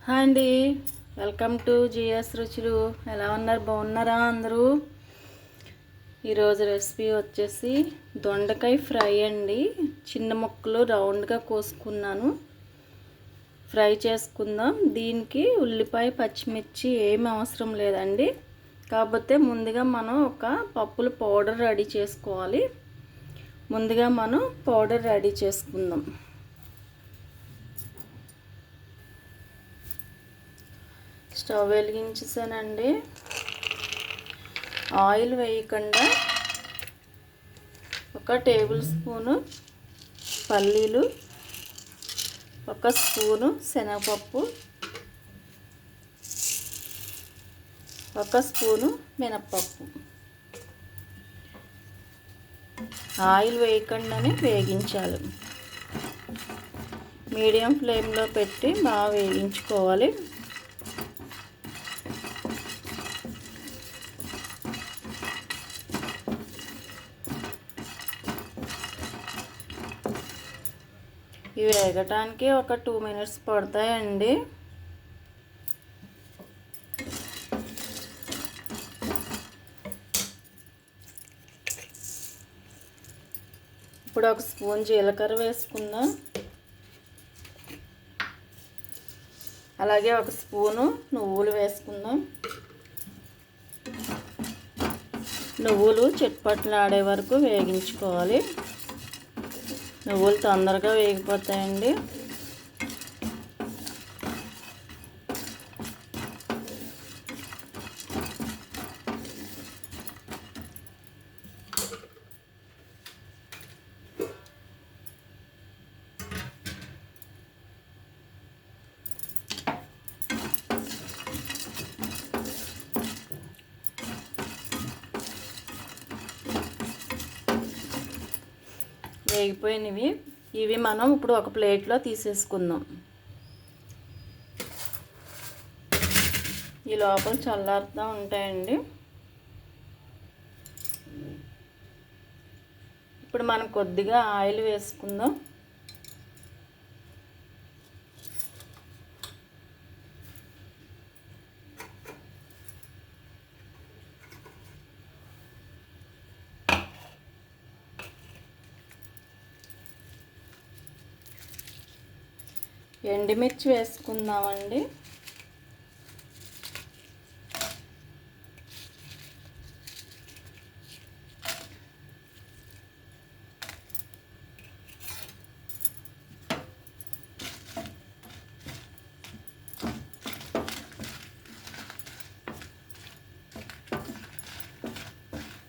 Hi అండి, welcome to GS రుచులు. ఎలా ఉన్నారు? బాగున్నారా అందరూ? ఈరోజు రెసిపీ వచ్చేసి దొండకాయ ఫ్రై అండి. చిన్న ముక్కలు రౌండ్గా కోసుకున్నాను, ఫ్రై చేసుకుందాం. దీనికి ఉల్లిపాయ పచ్చిమిర్చి ఏమి అవసరం లేదండి. కాకపోతే ముందుగా మనం ఒక పప్పుల పౌడర్ రెడీ చేసుకోవాలి. ముందుగా మనం పౌడర్ రెడీ చేసుకుందాం. స్టవ్ వెలిగించేసానండి. ఆయిల్ వేయకుండా ఒక టేబుల్ స్పూను పల్లీలు, ఒక స్పూను శనగపప్పు, ఒక స్పూను మినప్పప్పు ఆయిల్ వేయకుండానే వేగించాలి. మీడియం ఫ్లేమ్లో పెట్టి బాగా వేగించుకోవాలి. ఇవి వేగటానికి ఒక 2 మినిట్స్ పడతాయండి. ఇప్పుడు ఒక స్పూన్ జీలకర్ర వేసుకుందాం. అలాగే ఒక స్పూను నువ్వులు వేసుకుందాం. నువ్వులు చిట్పట్లాడే వరకు వేగించుకోవాలి. నువ్వులు తొందరగా వేగిపోతాయండి. వేగిపోయినవి. ఇవి మనం ఇప్పుడు ఒక ప్లేట్లో తీసేసుకుందాం. ఈ లోపల చల్లారుతూ ఉంటాయండి. ఇప్పుడు మనం కొద్దిగా ఆయిల్ వేసుకుందాం. ఎండుమిర్చి వేసుకుందామండి.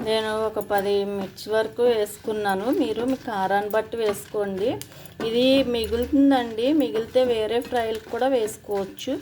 నేను ఒక 10 మిర్చి వరకు వేసుకున్నాను. మీరు మీ కారాన్ని బట్టి వేసుకోండి. ఇది మిగులుతుందండి, మిగిలితే వేరే ఫ్రైలకు కూడా వేసుకోవచ్చు.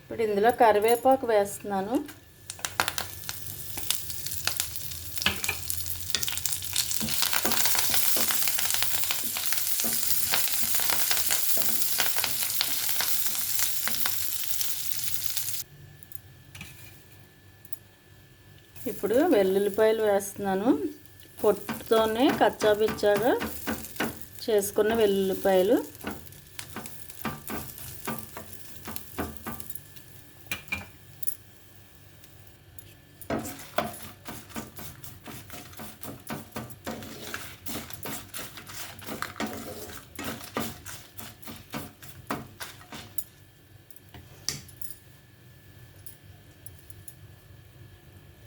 ఇప్పుడు ఇందులో కరివేపాకు వేస్తున్నాను. ఇప్పుడు వెల్లుల్లిపాయలు వేస్తున్నాను. పొట్టుతోనే కచ్చాపిచ్చాగా చేసుకున్న వెల్లుల్లిపాయలు.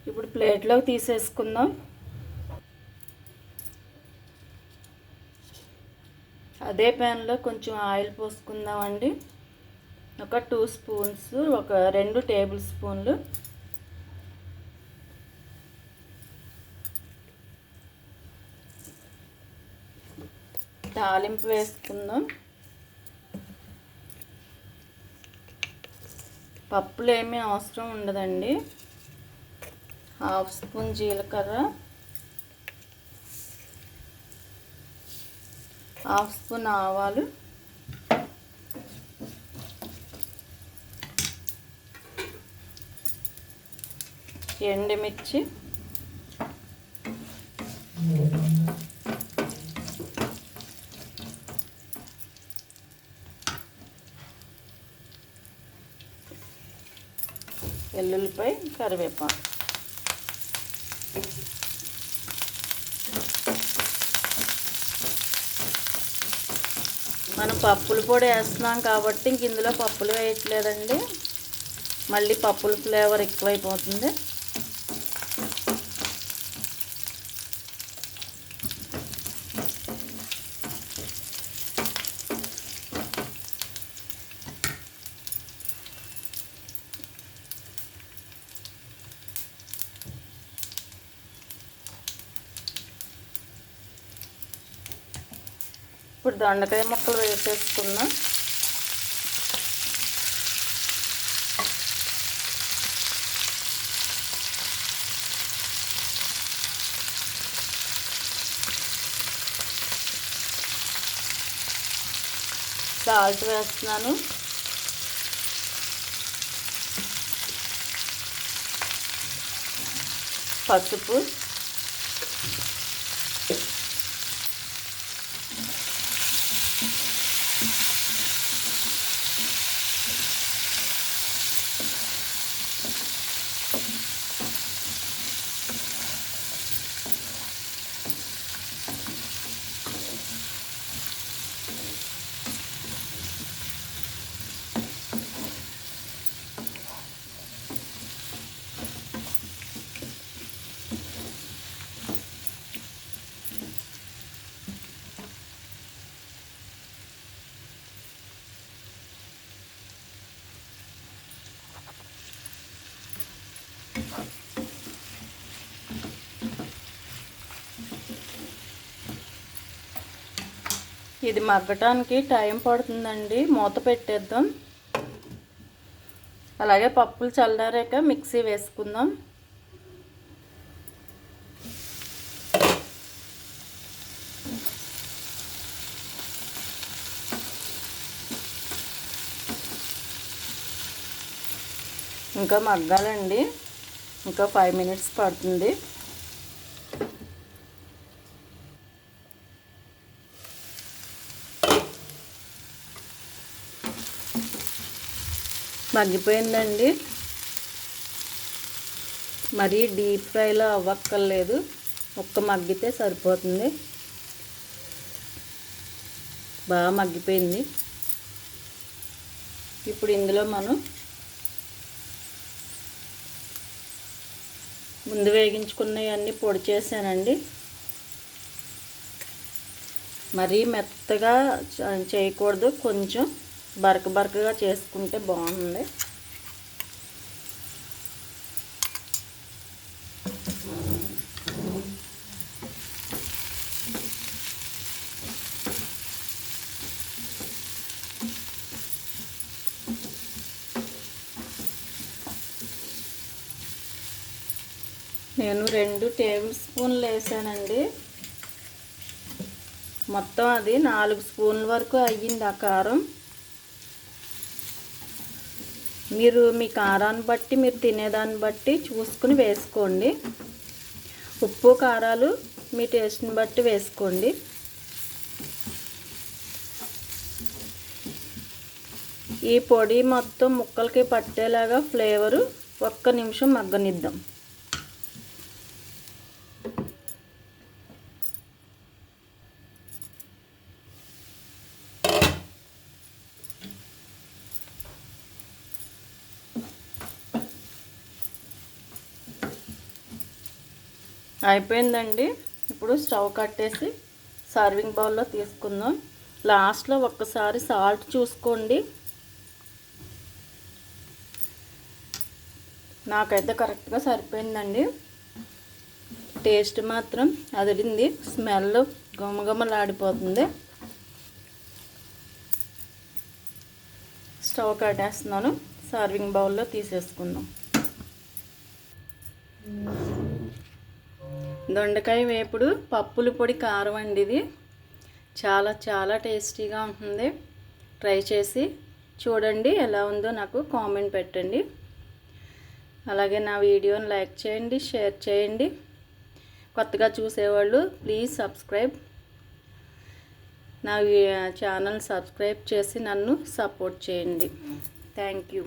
ఇప్పుడు ప్లేట్లోకి తీసేసుకుందాం. అదే ప్యాన్లో కొంచెం ఆయిల్ పోసుకుందామండి. ఒక 2 స్పూన్స్, ఒక 2 టేబుల్ స్పూన్లు తాలింపు వేసుకుందాం. పప్పులు ఏమీ అవసరం ఉండదండి. హాఫ్ స్పూన్ జీలకర్ర, హాఫ్ స్పూన్ ఆవాలు, ఎండుమిర్చి, వెల్లుల్లిపాయ, కరివేపాకు. మనం పప్పుల పొడి వేస్తున్నాం కాబట్టి ఇంక ఇందులో పప్పులు వేయట్లేదండి, మళ్ళీ పప్పుల ఫ్లేవర్ ఎక్కువైపోతుంది. ఇప్పుడు దొండకాయ ముక్కలు వేసేసుకుందాం. సాల్ట్ వేస్తున్నాను, పసుపు, ఇది మగ్గటానికి టైం పడుతుందండి, మూత పెట్టేద్దాం. అలాగే పప్పులు చల్లారాక మిక్సీ వేసుకుందాం. ఇంకా మగ్గాలండి, ఇంకా 5 మినిట్స్ పడుతుంది. మగ్గిపోయిందండి, మరీ డీప్ ఫ్రైలో అవ్వక్కర్లేదు, ఒక్క మగ్గితే సరిపోతుంది. బాగా మగ్గిపోయింది. ఇప్పుడు ఇందులో మనం ముందు వేగించుకున్నవన్నీ పొడి చేశానండి. మరీ మెత్తగా చేయకూడదు, కొంచెం బరక బరకగా చేసుకుంటే బాగుంది. నేను 2 టేబుల్ స్పూన్లు వేసానండి, మొత్తం అది 4 స్పూన్ల వరకు అయ్యింది ఆ కారం. మీరు మీ కారాన్ని బట్టి, మీరు తినేదాన్ని బట్టి చూసుకుని వేసుకోండి. ఉప్పు కారాలు మీ టేస్ట్ని బట్టి వేసుకోండి. ఈ పొడి మొత్తం ముక్కలకి పట్టేలాగా ఫ్లేవరు 1 నిమిషం మగ్గనిద్దాం. అయిపోయిందండి. ఇప్పుడు స్టవ్ కట్టేసి సర్వింగ్ బౌల్లో తీసుకుందాం. లాస్ట్లో ఒక్కసారి సాల్ట్ చూసుకోండి. నాకైతే కరెక్ట్గా సరిపోయిందండి. టేస్ట్ మాత్రం అదిరింది, స్మెల్ గుమగుమలాడిపోతుంది. స్టవ్ కట్టేస్తున్నాను, సర్వింగ్ బౌల్లో తీసేసుకుందాం. దొండకాయ వేపుడు పప్పుల పొడి కారం అండి. ఇది చాలా చాలా టేస్టీగా ఉంటుంది. ట్రై చేసి చూడండి, ఎలా ఉందో నాకు కామెంట్ పెట్టండి. అలాగే నా వీడియోని లైక్ చేయండి, షేర్ చేయండి. కొత్తగా చూసేవాళ్ళు ప్లీజ్ సబ్స్క్రైబ్. నా ఛానల్ సబ్స్క్రైబ్ చేసి నన్ను సపోర్ట్ చేయండి. Thank you.